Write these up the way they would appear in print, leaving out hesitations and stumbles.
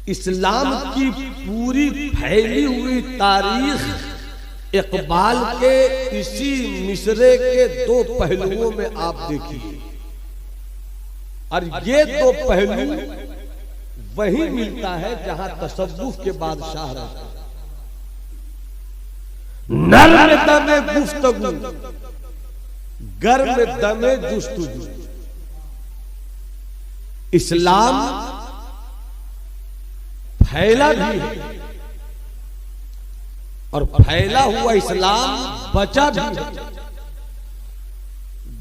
इस्लाम की पूरी फैली हुई तारीख इकबाल के इसी मिसरे के दो पहलुओं में आप देखिए, और ये दो पहलू वही मिलता है जहां तसव्वुफ के बादशाह रहते हैं। नर में दमे गुफ्तगू, गर में दमे जुस्तजू। इस्लाम फैला भी है और फैला हुआ इस्लाम बचा भी है।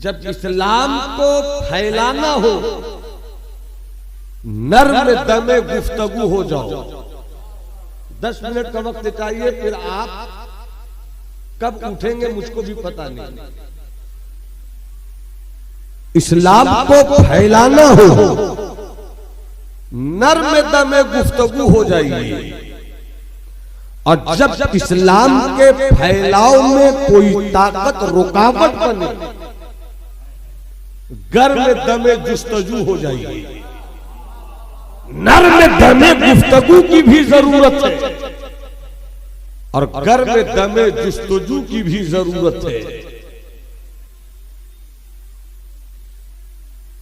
जब इस्लाम को फैलाना हो, नर में दमे गुफ्तगू हो जाओ। 10 मिनट का वक्त चाहिए, फिर आप कब उठेंगे मुझको भी पता नहीं। इस्लाम को फैलाना हो, नर में दमे गुफ्तगू हो जाइए। और जब इस्लाम के फैलाव में कोई ताकत रुकावट बने, गर में दमे जुस्तजू हो जाइए। नर में दमे गुफ्तगू की भी जरूरत है और गर में दमे जुस्तजू की भी जरूरत है।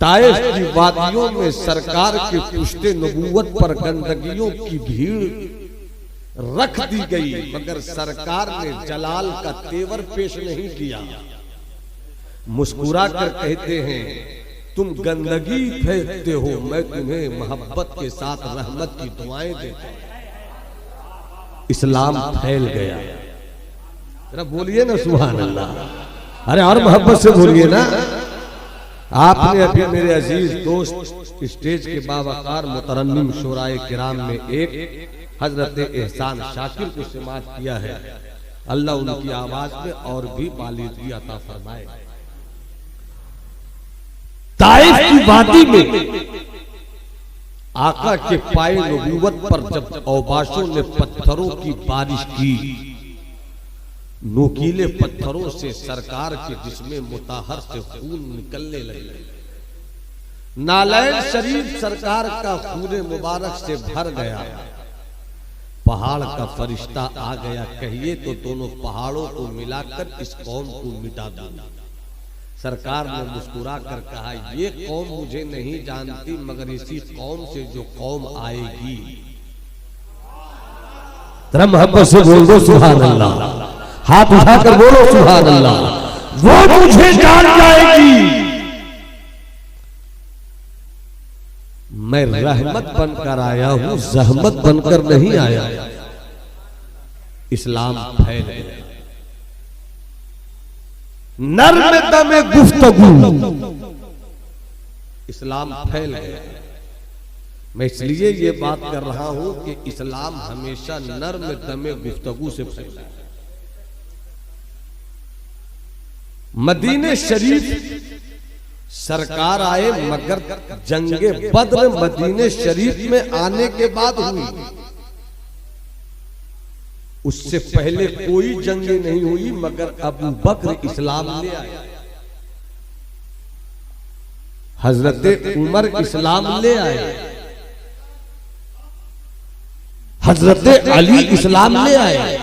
ताइफ की वादियों में सरकार के पुश्ते नबूवत पर गंदगियों की भीड़ रख दी गई, मगर सरकार ने जलाल का तेवर पेश नहीं किया। मुस्कुरा कर कहते हैं, तुम गंदगी फेंकते हो, मैं तुम्हें मोहब्बत के साथ रहमत की दुआएं देता हूं। इस्लाम फैल गया। जरा बोलिए ना सुभान अल्लाह। अरे और मोहब्बत से बोलिए ना। आपने अभी मेरे अजीज दोस्त स्टेज के बावकार मुतरन्निम शोराए किराम में एक हजरत एहसान शाकिर को समाअत किया है। अल्लाह उनकी आवाज में और भी बालिगी अता फरमाए। ताइफ की वादी में आका के पाए नबूवत पर जब औबाशों ने पत्थरों की बारिश की, नोकीले पत्थरों से सरकार के जिस्मे मुताहर से खून निकलने लगे। नालैन शरीफ सरकार का खून मुबारक से भर गया। पहाड़ का फरिश्ता आ गया, कहिए तो दोनों पहाड़ों को मिलाकर इस कौम को मिटा दूंगा। सरकार ने मुस्कुरा कर कहा, ये कौम मुझे नहीं जानती, मगर इसी कौम से जो कौम आएगी। जरा मोहब्बत से बोल दो सुभान अल्लाह। हाथ उठाकर बोलो सुभान अल्लाह। वो मुझे जान जाएगी। मैं रहमत बनकर आया हूं, जहमत बनकर नहीं आया। इस्लाम फैल गया। नर में दमे गुफ्तगू, इस्लाम फैल गया। मैं इसलिए ये बात कर रहा हूं कि इस्लाम हमेशा नर में दमे गुफ्तगू से फैला। मदीने शरीफ सरकार आए, मगर जंगे बद्र मदीने शरीफ में आने के बाद हुई। उससे पहले कोई जंगे नहीं हुई, मगर अबू बकर इस्लाम ले आए, हजरत उमर इस्लाम ले आए, हजरत अली इस्लाम ले आए,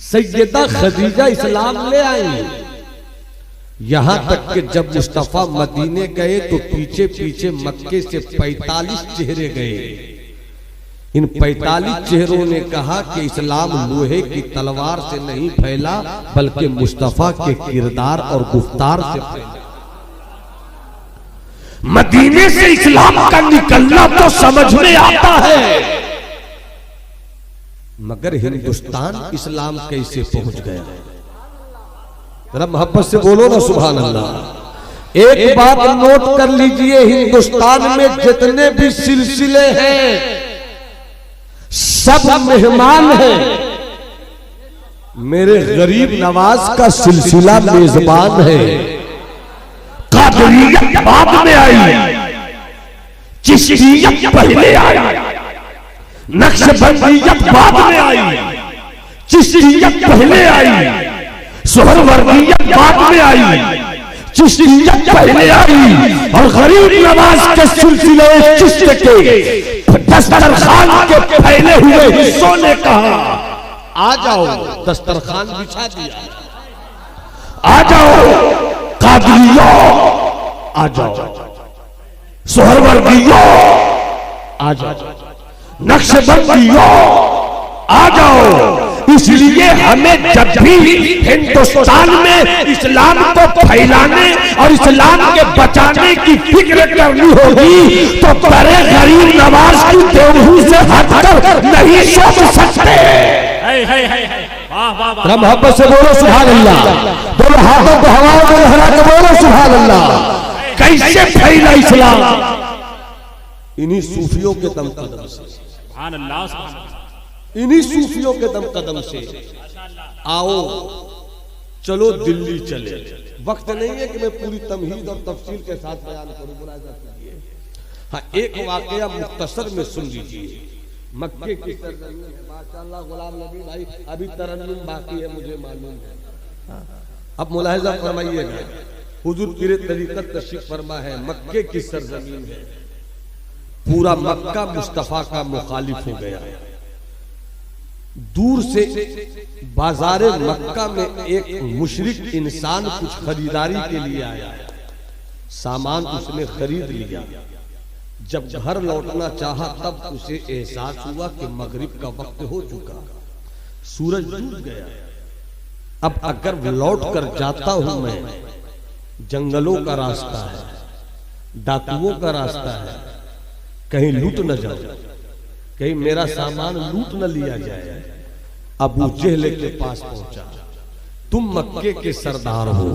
सैयदा खदीजा इस्लाम ले आई। यहां तक कि जब मुस्तफा मदीने गए तो पीछे पीछे मक्के से 45 चेहरे गए। इन 45 चेहरों ने कहा कि इस्लाम लोहे की तलवार से नहीं फैला, बल्कि मुस्तफा के किरदार और गुफ्तार से फैला। मदीने से इस्लाम का निकलना तो समझ में आता है, मगर हिंदुस्तान इस्लाम कैसे पहुंच गया? जरा मोहब्बत से बोलो ना सुभान अल्लाह। एक बात नोट कर लीजिए, हिंदुस्तान में जितने भी सिलसिले हैं सब मेहमान हैं। मेरे गरीब नवाज का सिलसिला मेजबान है। कादरियत बाद में आई, चिश्तियत पहले आई, नक्शबंदियत बाद में आई, चिश्तियत पहले आई, सोहरवर्दियत बाद में आई, चिश्तियत पहले आई और गरीब नवाज के सिलसिले चिश्त के दस्तरखान के फैले हुए हिस्सों ने कहा आ जाओ, दस्तरखान बिछा दिया, आ जाओ कादरिया, आ जाओ सोहरवर्दिया, आ जाओ नक्शबंदिया, आ जाओ। इसलिए हमें जब भी हिंदुस्तान में इस्लाम को फैलाने और इस्लाम के बचाने की फिक्र करनी होगी तो बड़े गरीब नवाज की देवही से हटकर नहीं सोच सकते। मोहब्बत से बोलो सुभान अल्लाह, दोनों हाथों को हवाओं में लहरा के बोलो सुभान अल्लाह। कैसे फैला इस्लाम? इन्हीं सूफियों के दम कदम से, इन्हीं सूफियों के दम कदम से। आओ चलो दिल्ली चले। वक्त नहीं है कि मैं पूरी तमहीद और तफसील के साथ बयान करूं। हाँ, एक वाकया मुख्तसर में सुन लीजिए। मक्के की सरजमीन है, माशाअल्लाह गुलाम नबी भाई, अभी तरन्नुम बाकी है मुझे मालूम है। अब मुलाहिजा फरमाइएगा, हुजूर पीर तरीकत तशरीफ फरमा है, मक्के की सरजमीन है, पूरा मक्का मुस्तफा का मुखालिफ हो गया। दूर से बाजार मक्का में एक मुशरिक इंसान कुछ खरीदारी के लिए आया, सामान उसने खरीद लिया। जब घर लौटना चाहा तब उसे एहसास हुआ कि मगरिब का वक्त हो चुका, सूरज डूब गया। अब अगर लौट कर जाता हूं मैं, जंगलों का रास्ता है, डाकुओं का रास्ता है, कहीं लूट न जाए, कहीं मेरा सामान लूट न लिया जाए। अबू जहल के पास पहुंचा, तुम मक्के के सरदार हो,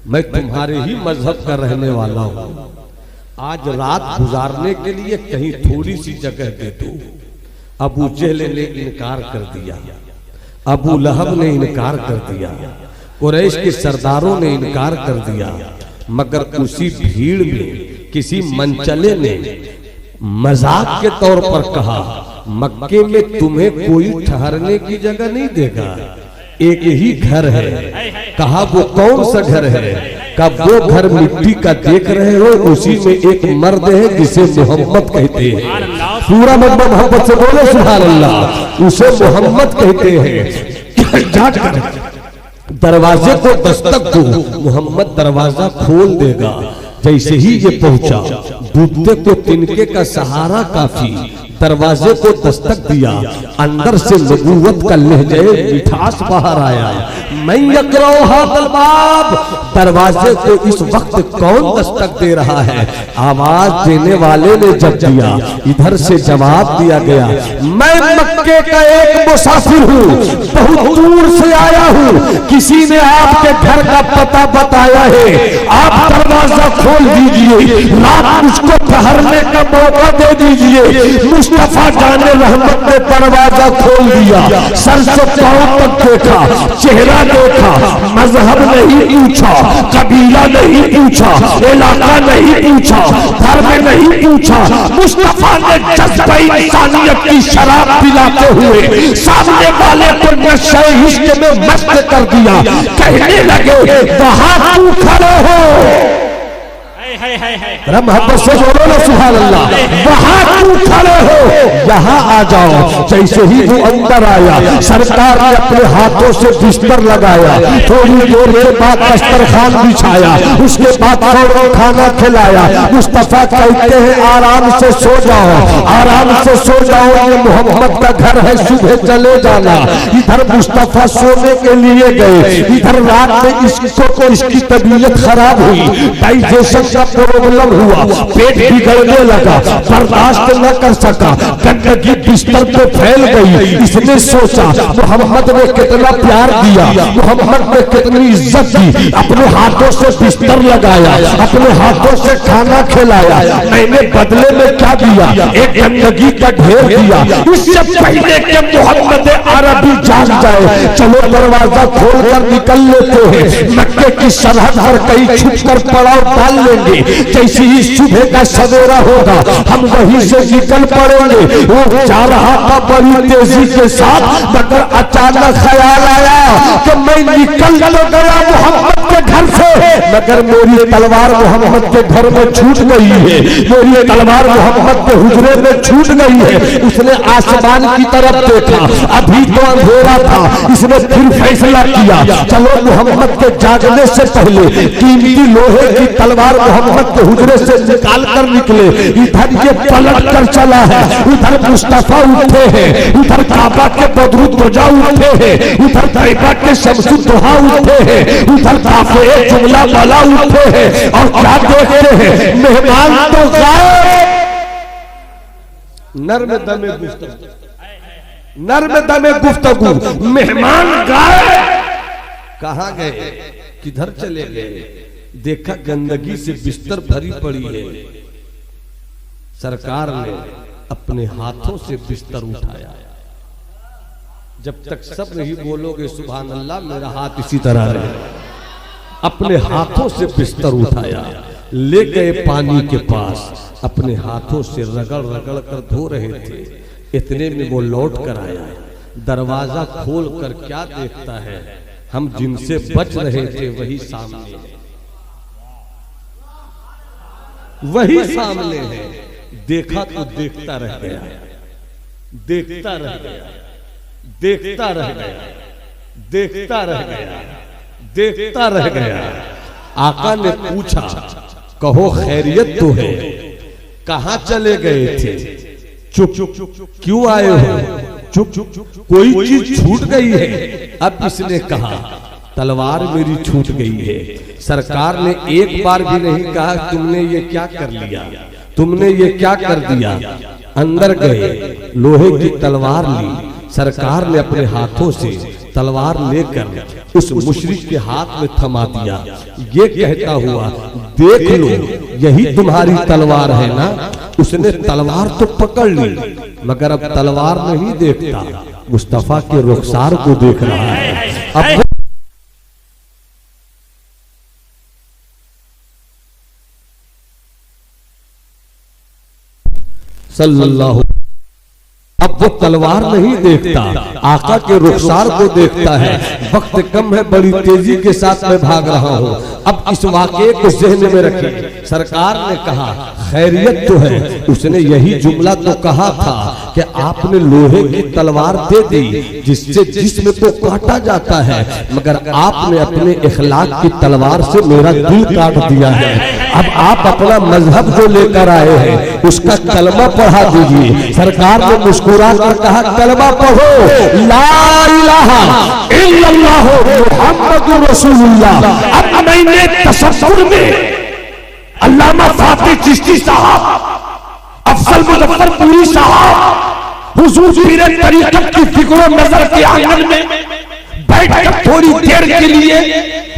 मैं तुम्हारे ही मजहब का रहने वाला हूं, आज रात गुजारने के लिए कहीं थोड़ी सी जगह दे दो। अबू जहल ने इनकार कर दिया, अबू लहब ने इनकार कर दिया, कुरैश के सरदारों ने इनकार कर दिया। मगर उसी भीड़ में किसी मनचले ने मजाक के तौर पर कहा, मक्के में तुम्हें कोई ठहरने की जगह नहीं देगा, एक ही घर है। कहा वो कौन सा घर है? कब वो घर मिट्टी का देख रहे हो, उसी में एक मर्द है जिसे मोहम्मद कहते हैं। पूरा मोहब्बत से बोले सुभान अल्लाह, उसे मोहम्मद कहते हैं। जाकर दरवाजे को दस्तक दो, मोहम्मद दरवाजा खोल देगा। जैसे ही ये पहुंचा, डूबते को तिनके का सहारा काफी, दरवाजे को दस्तक दिया, अंदर से नबूवत का लहजे मिठास बाहर आया। मैं यकरो हादल बाब, दरवाजे को इस वक्त कौन दस्तक दे रहा है? आवाज देने वाले ने जब दिया, इधर से जवाब दिया गया, मैं मक्के का एक मुसाफिर हूँ, बहुत दूर से आया हूँ, किसी ने आपके घर का पता बताया है, आप दरवाजा खोल दीजिए, रात मुझको ठहरने का मौका दे दीजिए। मुस्तफा जाने रहमत ने दरवाजा खोल दिया, सर से पांव तक देखा, चेहरा देखा, मजहब नहीं पूछा, कबीला नहीं पूछा, इलाका नहीं पूछा, धर्म नहीं पूछा। मुस्तफा ने जज्बा इंसानियत की शराब पिलाते हुए सामने वाले को नशे इश्क में मस्त कर दिया। कहने लगे, वहां तू खड़े हो, मोहब्बत से बोलो ना सुभान अल्लाह, वहां तू खड़े हो, यहाँ आ जाओ। जैसे ही वो अंदर आया, सरकार ने अपने हाथों से बिस्तर लगाया, थोड़ी देर के बाद दस्तरखान बिछाया, उसके बाद खाना खिलाया। मुस्तफा कहते हैं, आराम से सो जाओ, आराम से सो जाओ, ये मोहम्मद का घर है, सुबह चले जाना। इधर मुस्तफा सोने के लिए गए, इधर रात में इसको इसकी तबीयत खराब हुई, डाइजेशन का प्रॉब्लम हुआ, पेट बिगड़ने लगा, बर्दाश्त न कर सका, गंदगी बिस्तर पे फैल गई। इसने सोचा, मोहम्मद ने कितना प्यार दिया, मोहम्मद ने कितनी इज्जत दी, अपने हाथों से बिस्तर लगाया, अपने हाथों से खाना खिलाया, मैंने बदले में क्या दिया? एक गंदगी का ढेर दिया। इससे पहले कि मोहम्मद अरबी जान जाए, चलो दरवाजा खोलकर निकल लेते हैं, मक्के की सरहद पर कहीं छुप कर पड़ाव डाल लेंगे। जैसे ही सुबह का सवेरा होगा, हम वहीं से निकल पड़ेंगे। वो जा रहा था बड़ी तेजी के साथ, मगर अचानक ख्याल आया कि मैं निकल तो गया मोहम्मद के घर से, मगर मेरी तलवार मोहम्मद के घर में छूट गई है, मेरी तलवार मोहम्मद के हुजरे में छूट गई है। उसने आसमान की तरफ देखा, अभी तो अंधेरा था, इसने फिर फैसला किया चलो मोहम्मद के जागने से पहले कीमती लोहे की तलवार मोहम्मद के हुजरे से निकाल कर निकले। इधर ये पलट कर चला है, उधर मुस्तफा उठे हैं, उधर काबा के बदरुद्दोजा उठे हैं, उधर तैयबा के शमसुद्दोहा उठे हैं, उधर काफिले जुमला वाला उठे हैं। और क्या देखते हैं, मेहमान तो गायब। नर्म दमे गुफ्तगू, नर्म दमे गुफ्तगू, मेहमान गायब। कहाँ गए, किधर चले गए? देखा गंदगी से बिस्तर भरी पड़ी है। सरकार ने अपने हाथों से बिस्तर उठाया। जब तक सब नहीं बोलोगे सुभान अल्लाह, मेरा हाथ इसी तरह रहे। अपने हाथों से बिस्तर उठाया, ले गए पानी के पास, अपने हाथों से रगड़ रगड़ कर धो रहे थे। इतने में वो लौट कर आया। दरवाजा खोल कर क्या देखता है, हम जिनसे बच रहे थे वही सामने है, वही सामने है। देखा तो देखता रह गया, देखता रह गया, देखता रह गया, देखता रह गया, देखता रह गया। आका ने पूछा कहो खैरियत तो है, कहां चले गए थे? चुप क्यों आए हो? चुप कोई चीज छूट गई है? अब इसने कहा तलवार मेरी छूट गई है। सरकार ने एक बार भी नहीं कहा तुमने ये क्या कर लिया, तुमने ये क्या कर दिया। अंदर गए, लोहे की तलवार ली। सरकार ने अपने हाथों से तलवार लेकर उस मुशरिक के हाथ में थमा दिया। ये कहता हुआ देख लो यही तुम्हारी तलवार है ना। उसने तलवार तो पकड़ ली मगर अब तलवार नहीं देखता, मुस्तफा के रुखसार को देख रहा है। अब सल्लल्लाहु, अब वो तलवार नहीं देखता, आका के रुखसार को देखता है। वक्त कम है, बड़ी तेजी के साथ मैं भाग रहा हूँ। अब इस वाक़े को ज़हन में रखिए। सरकार ने कहा खैरियत तो है। उसने यही जुमला तो कहा था कि आपने लोहे की तलवार दे दी जिससे जिस्म तो काटा जाता है, मगर आपने अपने इखलाक की तलवार से मेरा दिल काट दिया है। अब आप अपना मजहब जो लेकर आए हैं उसका कलमा पढ़ा दीजिए। सरकार ने मुस्कुरा कर कहा कलमा पढ़ो, ला इलाहा इल्लल्लाह मुहम्मदुर रसूलुल्लाह। अब मैंने तसव्वुर में अल्लामा फातिह चिश्ती साहब, अफजल मुजफ्फरपुरी साहब हुजूर पीर तरीकत की फिक्र नजर के आंगन में बैठकर थोड़ी देर के लिए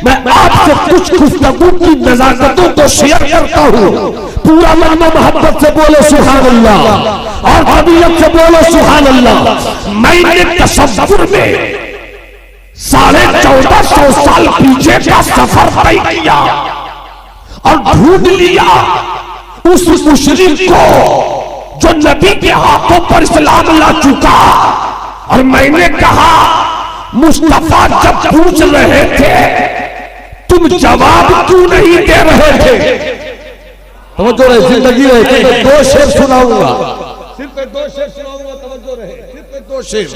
मैं आपसे कुछ गुफ्तगू की नजाकतों को शेयर करता हूँ। पूरा लम्बा मोहब्बत से बोलो सुभान अल्लाह और तबीयत से बोलो सुभान अल्लाह। मैंने तसव्वुर में 1450 साल पीछे का सफर तय किया और ढूंढ लिया उस मुशरिक को जो नबी के हाथों पर इस्लाम ला चुका। और मैंने कहा मुस्तफा जब पूछ रहे थे तुम जवाब क्यों नहीं दे रहे थे? तवज्जो रहे, जिंदगी रहे। तो 2 शेर सुनाऊंगा, सिर्फ 2 शेर सुनाऊंगा, तवज्जो रहे, सिर्फ 2 शेर।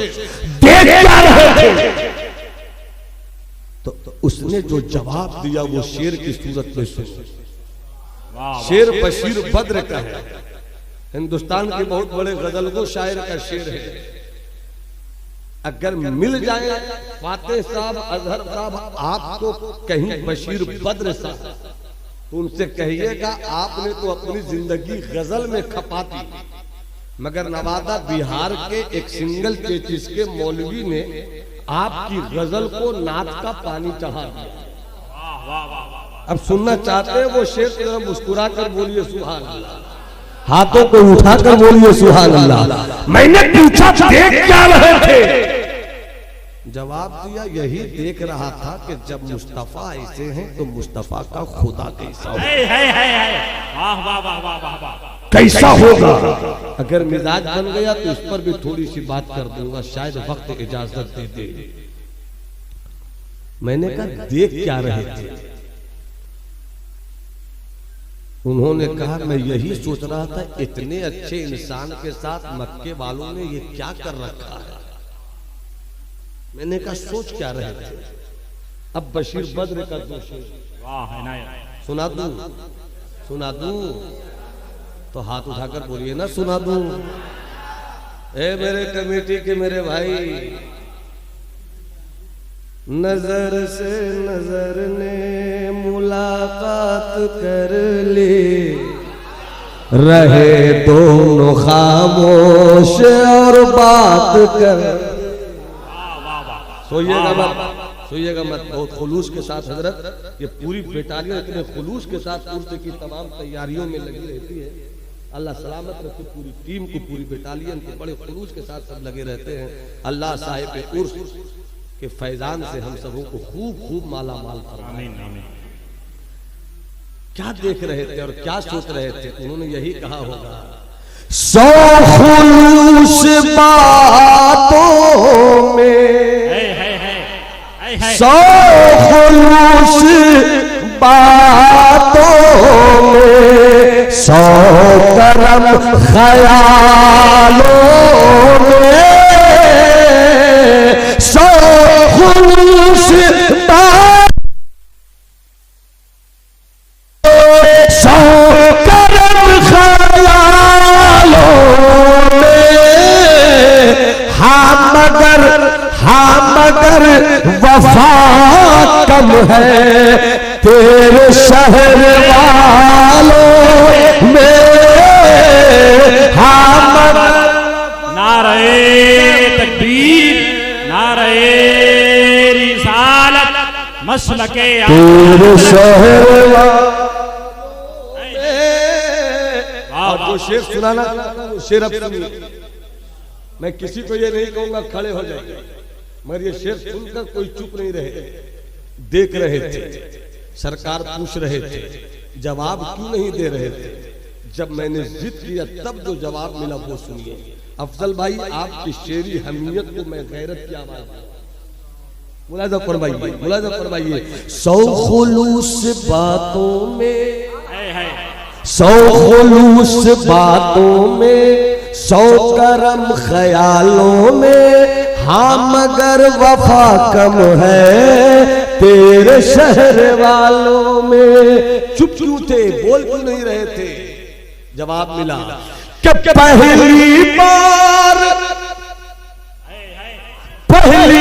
देख क्या रहे थे? तो उसने जो जवाब दिया वो शेर की सूरत में सुनो। शेर बशीर बद्र का है, हिंदुस्तान के बहुत बड़े गजलगो शायर का शेर है। अगर मिल जाए फातेह साहब, अजहर साहब आपको कहीं बशीर बद्र साहब, तो उनसे कहिएगा आपने तो अपनी जिंदगी गजल में खपा दी, मगर नवादा बिहार के एक सिंगल चेचिस के मौलवी ने आपकी गजल को नाच का पानी चढ़ा दिया। अब सुनना चाहते हैं वो शेर, तो मुस्कुरा कर बोलिए सुभान अल्लाह, हाथों को उठाकर बोलिए सुभान अल्लाह। मैंने पूछा देख क्या रहे थे? जवाब दिया यही देख रहा था कि जब मुस्तफा ऐसे हैं तो मुस्तफा का खुदा कैसा होगा, कैसा होगा। अगर मिजाज बन गया तो इस पर भी थोड़ी सी बात कर दूंगा, शायद वक्त इजाजत दे दे। मैंने कहा देख क्या रहे थे? उन्होंने कहा मैं यही सोच रहा था इतने अच्छे इंसान के साथ मक्के वालों ने ये क्या कर रखा है। मैंने कहा सोच क्या रहे थे। अब बशीर बद्र का दो शेर सुना दूं तो हाथ उठाकर बोलिए ना सुना दूं। ए मेरे कमेटी के मेरे भाई, नजर से नजर ने मुलाकात कर ली, रहे दोनों खामोश और बात कर। सोइएगा मत बहुत खुलूस के साथ हजरत, ये पूरी बेटालियां इतने खुलूस के साथ उर्स की तमाम तैयारियों में लगी रहती है। अल्लाह सलामत रखे पूरी टीम को, पूरी बेटालियन को, बड़े खुलूस के साथ सब लगे रहते हैं। अल्लाह साहिब उर्स के फैजान से हम सबों को खूब खूब माला माल फरमाए। क्या देख रहे थे और क्या सोच रहे थे, उन्होंने यही कहा होगा, सौ खुलूस बातों में, सौ खुलूस बातों में, सौ करम ख्यालों में, सौ खुलूस सौ करम ख्यालों में, हाँ मगर वफा कम है तेरे शहर वालों में। हाँ मगर नारे तकबीर, नारे रिसालत, मसलके तेरे शहर वालों। और जो शेर सुनाना वो शेर अब सुनिए। मैं किसी को ये नहीं कहूंगा खड़े हो जाइए, मगर ये शेर सुनकर कोई चुप नहीं रहे। देख रहे थे, सरकार पूछ रहे थे, जवाब क्यों नहीं दे रहे थे। जब मैंने जिद किया तब जो जवाब मिला वो सुनिए। अफजल भाई आपकी शेरी हमीयत को मैं गैरत की आवाज मुलाजा फरमाइए। सौ खुलूस बातों में, सौ खुलूस बातों में, सौ करम ख्यालों में, हाँ मगर वफा कम है तेरे शहर वालों में। चुप क्यों थे, बोल क्यों नहीं रहे थे। जवाब मिला कि पहली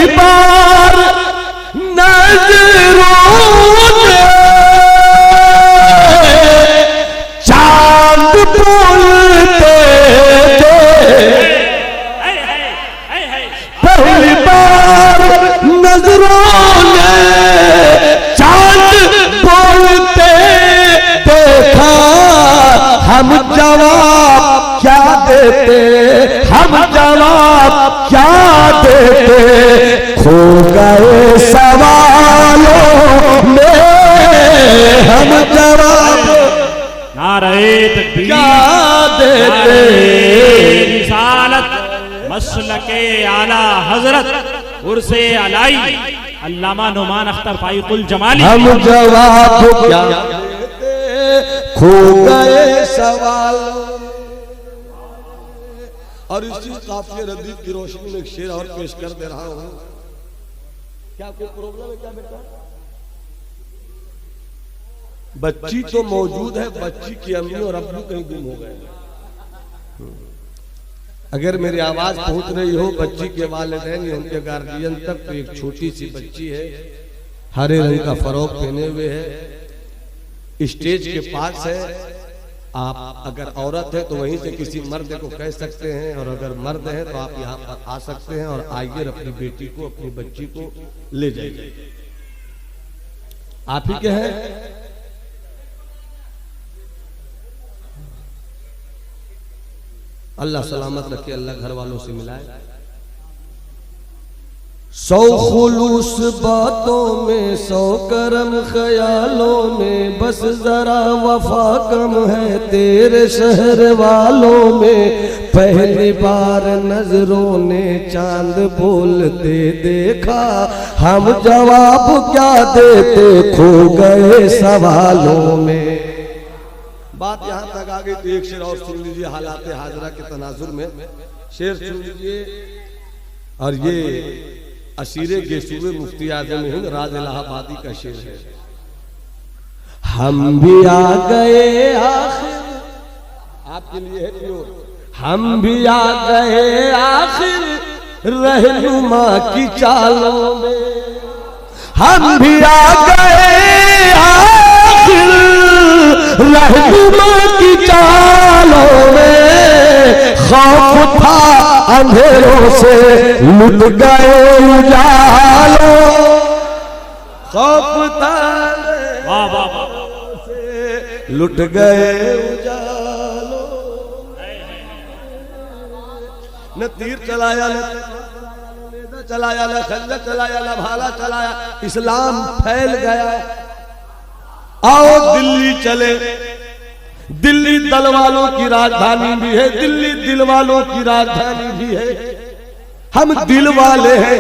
बार नजरों ने चांद बोलते थे, पहली बार नजरों ने चांद बोलते देखा। हम जवाब क्या देते, हम जवाब क्या देते, खो गए सवालों में हम जवाब नारे तकबीर क्या देते। रिसालत मसलके आला हजरत उर्से अलाई अल्लामा नुमान अख्तर फाइकुल जमाली। हम जवाब क्या देते, खो गए सवाल। और इसी काफिया रदीफ की रोशनी में एक शेर और पेश कर दे रहा हूं। क्या कोई प्रॉब्लम है क्या बेटा? बच्ची तो मौजूद है, बच्ची की अम्मी और अब्बू कहीं गुम हो गए। अगर मेरी आवाज पहुंच रही हो बच्ची के वालिदैन या उनके गार्जियन तक, तो एक छोटी सी बच्ची है, हरे रंग का फरोक पहने हुए है, स्टेज के पास है। आप अगर औरत है तो वहीं से किसी मर्द को कह सकते हैं, और अगर मर्द है तो आप यहाँ पर आ सकते हैं और आइए अपनी बेटी को, अपनी बच्ची को ले जाइए। आप ही के हैं। अल्लाह सलामत रखे, अल्लाह घर वालों से मिलाए। सौ खुलूस बातों में, सौ करम ख्यालों में, बस जरा वफा कम है तेरे शहर वालों में। पहली बार नजरों ने चांद बोलते देखा, हम जवाब क्या देते, खो गए सवालों में। बात यहाँ तक आ गई तो एक शेर और सुन लीजिए हालात हाजरा के तनाजुर में। शेर सुन लीजिए, और ये असीरे गेसूरे मुफ्ती आजम हिंद राज इलाहाबादी का शेर है। हम भी आ गए आखिर, आपके लिए है प्योर। हम भी आ गए आखिर रहनुमा की चालों में, हम भी आ गए आखिर रहनुमा की चालों में। खौफ था अंधेरों से लुट गए उजालों, खौफ था से लुट गए उजालों। न तीर चलाया, न चलाया, न खंजर चलाया, न भाला चलाया, इस्लाम फैल गया। आओ दिल्ली चले, दिल्ली दल वालों की राजधानी भी है, दिल्ली दिल वालों की राजधानी भी है। हम दिल वाले हैं,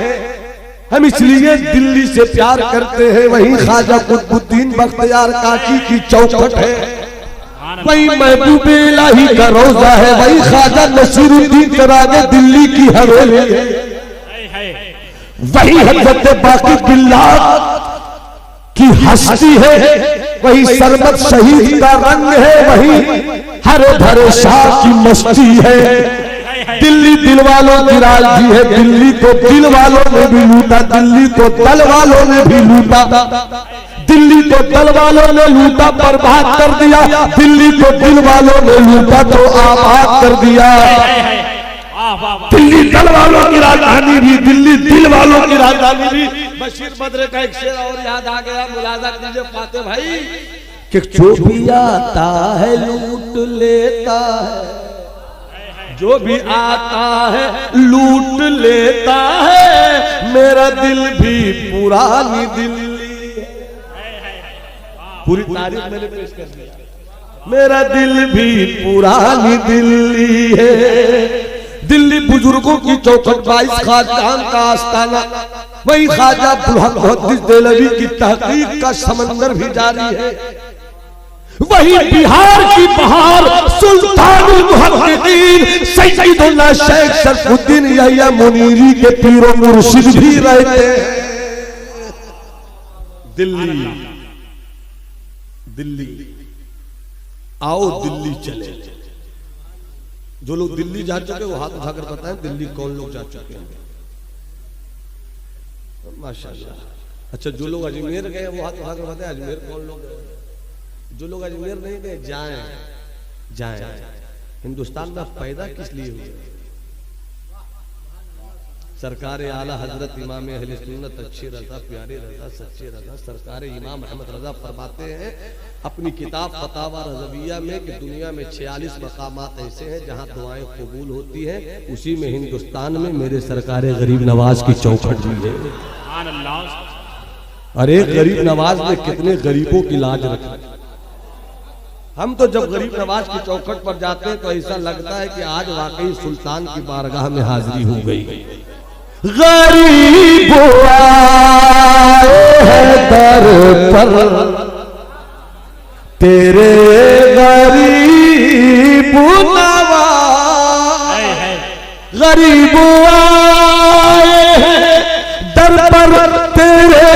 हम इसलिए दिल्ली से प्यार करते हैं। वहीं ख्वाजा कुतुबुद्दीन बख्तियार काकी की चौखट है, वही महबूब इलाही का रोजा है, वही ख्वाजा नसीरुद्दीन तरागे दिल्ली की हवेली है, वही हजरत बाकी बिल्लाह की हस्ती है, वही सरबत शहीद का रंग है, वही हरे भरे शाह की मस्ती है। दिल्ली दिल वालों की राजधानी है, दिल्ली को दिल वालों ने भी लूटा, दिल्ली को दल वालों ने भी लूटा, दिल्ली को दल वालों ने लूटा बर्बाद कर दिया, दिल्ली को दिल वालों ने लूटा तो आबाद कर दिया। दिल्ली दल वालों की राजधानी भी, दिल्ली दिल वालों की राजधानी भी। बशीर बद्र का एक शेर और याद आ गया, मुलाजा कीजिए फाते भाई, कि जो भी आता है लूट लेता है, जो भी आता है लूट लेता है, मेरा दिल भी पुरानी दिल्ली है। पूरी तारीफ मैंने पेश कर दिया, मेरा दिल भी पुरानी दिल्ली है। दिल्ली बुजुर्गों की चौखट, 22 खानदान का आस्ताना, वही ख्वाजा मुहद्दिस देहलवी की तहकीक का समंदर भी जारी है, वही बिहार की बहार सुल्तानुल मुहक्किकीन सैयदुल्लाह शेख शरफुद्दीन यहिया मुनीरी के पीरो मुर्शिद भी रहते हैं। दिल्ली दिल्ली आओ दिल्ली चले। जो लोग दिल्ली जा चुके वो हाथ उठाकर बताएं दिल्ली कौन लोग जा चुके हैं। माशाल्लाह। अच्छा, जो लोग अजमेर गए वो हाथ उठाकर बताएं अजमेर कौन लोग गए। जो लोग अजमेर नहीं गए जाएं, जाएं। हिंदुस्तान में पैदा किस लिए हुए? सरकार आला हजरत इमाम अहले सुन्नत अच्छे रजा प्यारे रजा सच्चे रजा सरकार इमाम अहमद रजा फरमाते हैं अपनी किताब फतावा रज़विया में कि दुनिया में 46 मकामात ऐसे हैं जहां दुआएं कबूल होती हैं, उसी में हिंदुस्तान में मेरे सरकार गरीब नवाज की चौखट भी है। अरे गरीब नवाज ने कितने गरीबों की लाज रखी। हम तो जब गरीब नवाज की चौखट पर जाते हैं तो ऐसा लगता है कि आज वाकई सुल्तान की बारगाह में हाजिरी हो गई। गरीब आए हैं दर पर तेरे गरीब नवाज, गरीब आए हैं दर पर तेरे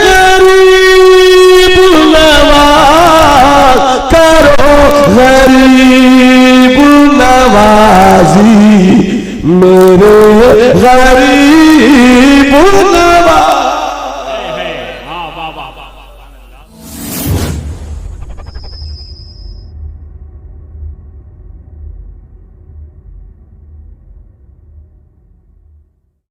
गरीब नवाज, करो गरीब नवाजी मेरे गरीब